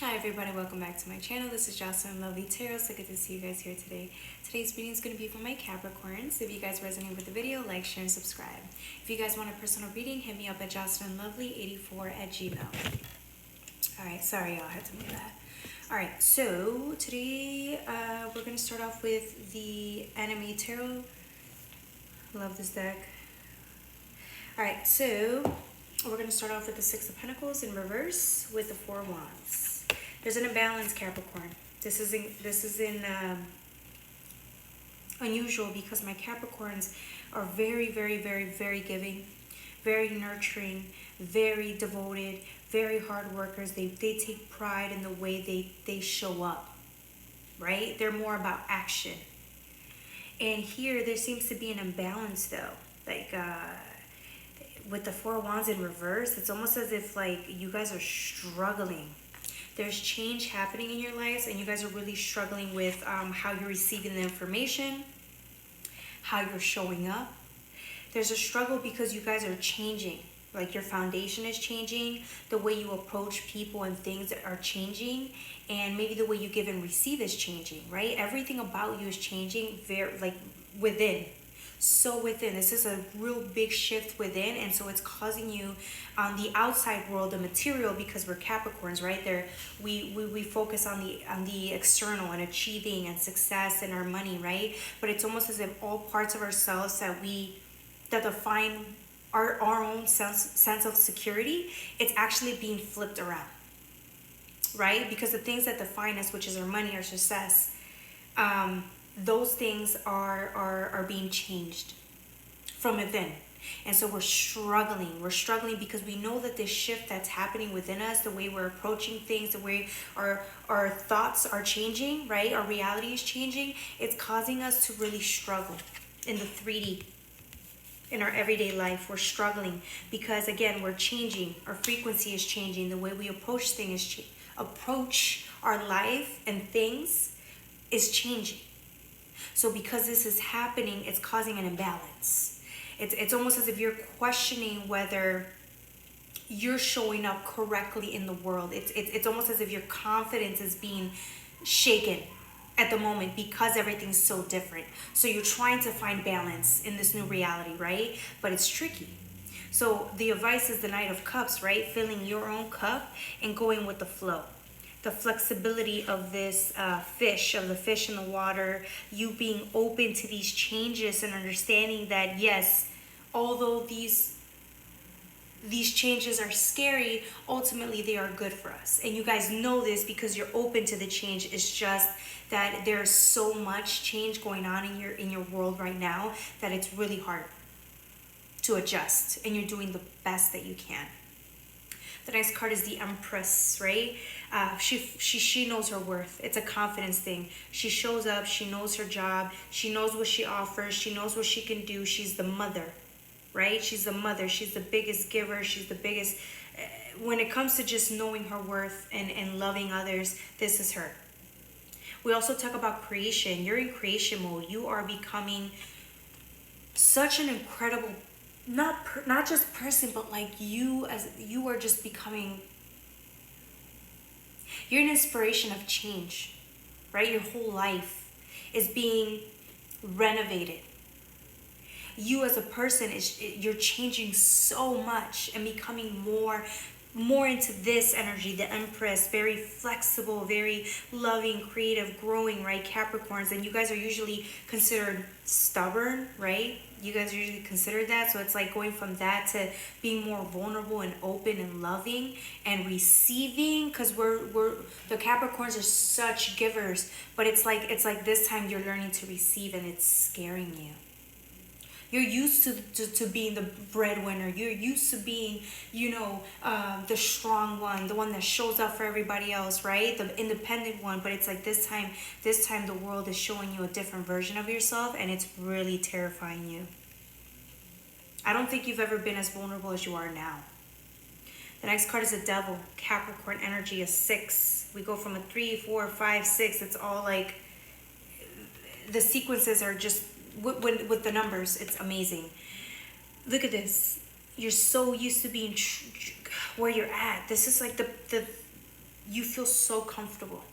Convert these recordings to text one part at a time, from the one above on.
Hi everybody, welcome back to my channel. This is Jocelyn Lovely Tarot. So good to see you guys here today. Today's video is going to be for my Capricorns. If you guys resonate with the video, like, share, and subscribe. If you guys want a personal reading, hit me up at jocelynlovely84@gmail. Alright, sorry y'all, I had to move that. Alright, so today we're going to start off with the Enemy Tarot. Love this deck. Alright, so we're going to start off with the Six of Pentacles in reverse with the Four of Wands. There's an imbalance, Capricorn. This is unusual because my Capricorns are very, very, very, very giving, very nurturing, very devoted, very hard workers. They take pride in the way they show up, right? They're more about action. And here there seems to be an imbalance though. Like with the Four of Wands in reverse, it's almost as if like you guys are struggling. There's change happening in your lives and you guys are really struggling with how you're receiving the information, how you're showing up. There's a struggle because you guys are changing. Like your foundation is changing, the way you approach people and things are changing, and maybe the way you give and receive is changing, right? Everything about you is changing, very like within. So within, this is a real big shift within, and so it's causing you on the outside world, the material, because we're Capricorns, right? There we focus on the external and achieving and success and our money, right? But it's almost as if all parts of ourselves that define our own sense of security, it's actually being flipped around, right? Because the things that define us, which is our money, our success, those things are being changed from within. And so we're struggling because we know that this shift that's happening within us, the way we're approaching things, the way our thoughts are changing, right? Our reality is changing. It's causing us to really struggle in the 3D. In our everyday life, we're struggling because again, we're changing. Our frequency is changing. The way we approach things approach our life and things is changing. So because this is happening, it's causing an imbalance. It's almost as if you're questioning whether you're showing up correctly in the world. It's almost as if your confidence is being shaken at the moment because everything's so different. So you're trying to find balance in this new reality, right? But it's tricky. So the advice is the Knight of Cups, right? Filling your own cup and going with the flow. The flexibility of this fish, of the fish in the water, you being open to these changes and understanding that yes, although these changes are scary, ultimately they are good for us. And you guys know this because you're open to the change. It's just that there's so much change going on in your world right now that it's really hard to adjust, and you're doing the best that you can. The next card is the Empress, right? She knows her worth. It's a confidence thing. She shows up. She knows her job. She knows what she offers. She knows what she can do. She's the mother, right? She's the mother. She's the biggest giver. She's the biggest. When it comes to just knowing her worth and loving others, this is her. We also talk about creation. You're in creation mode. You are becoming such an incredible not just person, but like you are just becoming, you're an inspiration of change, right? Your whole life is being renovated. You as a person, you're changing so much and becoming more into this energy, the Empress, very flexible, very loving, creative, growing, right? Capricorns, and you guys are usually considered stubborn, right? You guys are usually considered that. So it's like going from that to being more vulnerable and open and loving and receiving, because the Capricorns are such givers, but it's like this time you're learning to receive and it's scaring you. You're used to being the breadwinner. You're used to being, the strong one, the one that shows up for everybody else, right? The independent one. But it's like this time the world is showing you a different version of yourself, and it's really terrifying you. I don't think you've ever been as vulnerable as you are now. The next card is the Devil, Capricorn energy, a 6. We go from a 3, 4, 5, 6. It's all like the sequences are just with the numbers, it's amazing. Look at this. You're so used to being where you're at. This is like the you feel so comfortable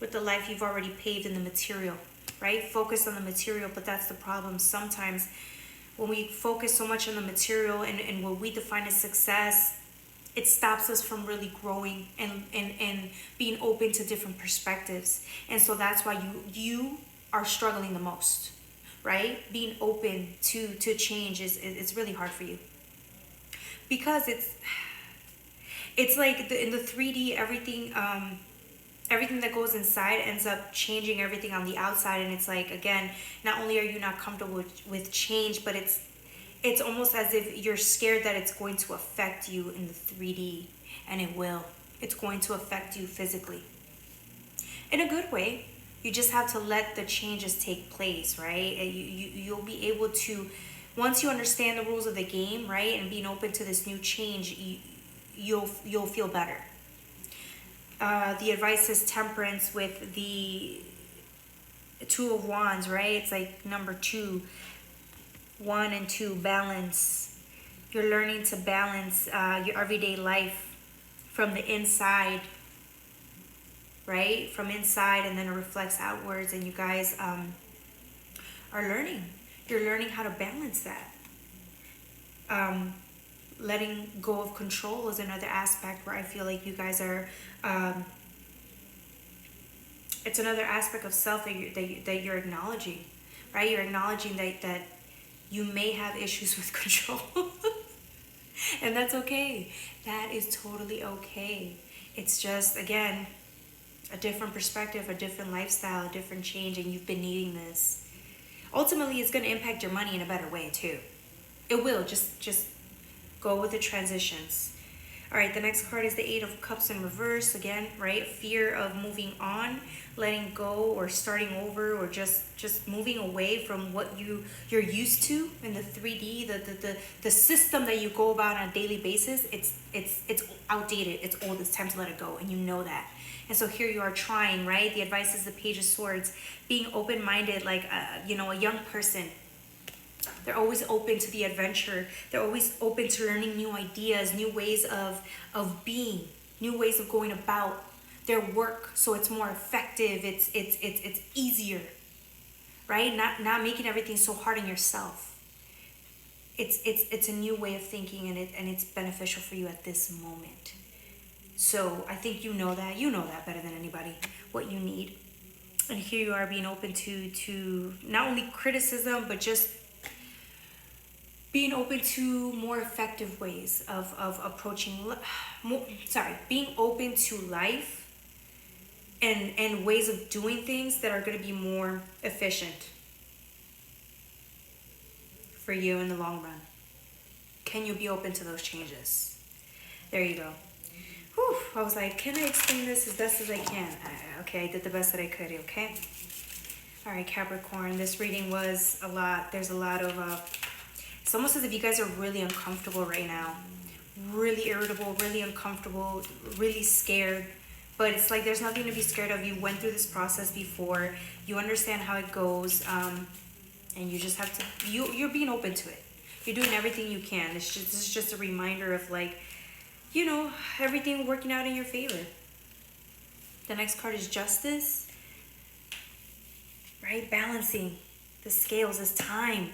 with the life you've already paved in the material, right? Focus on the material, but that's the problem. Sometimes when we focus so much on the material and what we define as success, it stops us from really growing and being open to different perspectives. And so that's why you are struggling the most, right? Being open to change it's really hard for you, because it's like in the 3D, everything that goes inside ends up changing everything on the outside. And it's like, again, not only are you not comfortable with change, but it's almost as if you're scared that it's going to affect you in the 3D. And it will. It's going to affect you physically in a good way. You just have to let the changes take place, right? And you'll be able to, once you understand the rules of the game, right, and being open to this new change, you'll feel better. The advice is temperance with the Two of Wands, right? It's like number 2, 1 and 2, balance. You're learning to balance your everyday life from the inside, right? From inside, and then it reflects outwards. And you guys are learning. You're learning how to balance that. Letting go of control is another aspect where I feel like you guys are, it's another aspect of self that you're acknowledging, right? You're acknowledging that you may have issues with control. And that's okay. That is totally okay. It's just, again, a different perspective, a different lifestyle, a different change, and you've been needing this. Ultimately, it's going to impact your money in a better way too. It will. Just go with the transitions. All right, the next card is the 8 of Cups in reverse. Again, right? Fear of moving on, letting go, or starting over, or just moving away from what you're used to in the 3D, the system that you go about on a daily basis. It's outdated. It's old. It's time to let it go, and you know that. And so here you are trying, right? The advice is the Page of Swords, being open-minded, like a young person. They're always open to the adventure. They're always open to learning new ideas, new ways of being, new ways of going about their work, so it's more effective. It's easier, right? Not making everything so hard on yourself. It's a new way of thinking, and it's beneficial for you at this moment. So I think you know that better than anybody, what you need. And here you are being open to not only criticism, but just being open to more effective ways of approaching, being open to life and ways of doing things that are going to be more efficient for you in the long run. Can you be open to those changes? There you go. Whew, I was like, can I explain this as best as I can? Okay, I did the best that I could, okay? All right, Capricorn, this reading was a lot. There's a lot of, it's almost as if you guys are really uncomfortable right now. Really irritable, really uncomfortable, really scared. But it's like there's nothing to be scared of. You went through this process before. You understand how it goes. And you just have to, you're being open to it. You're doing everything you can. This is just a reminder of, like, everything working out in your favor. The next card is Justice, right? Balancing the scales is time.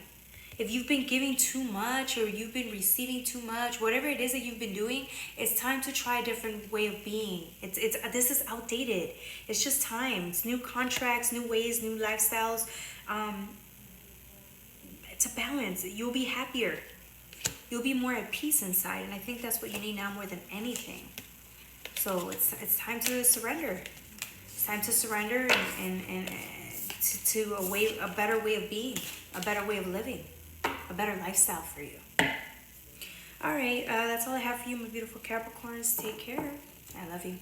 If you've been giving too much, or you've been receiving too much, whatever it is that you've been doing, it's time to try a different way of being. This is outdated. It's just time. It's new contracts, new ways, new lifestyles. It's a balance. You'll be happier. You'll be more at peace inside, and I think that's what you need now more than anything. So it's time to surrender. It's time to surrender and to a better way of being, a better way of living, a better lifestyle for you. All right, that's all I have for you, my beautiful Capricorns. Take care. I love you.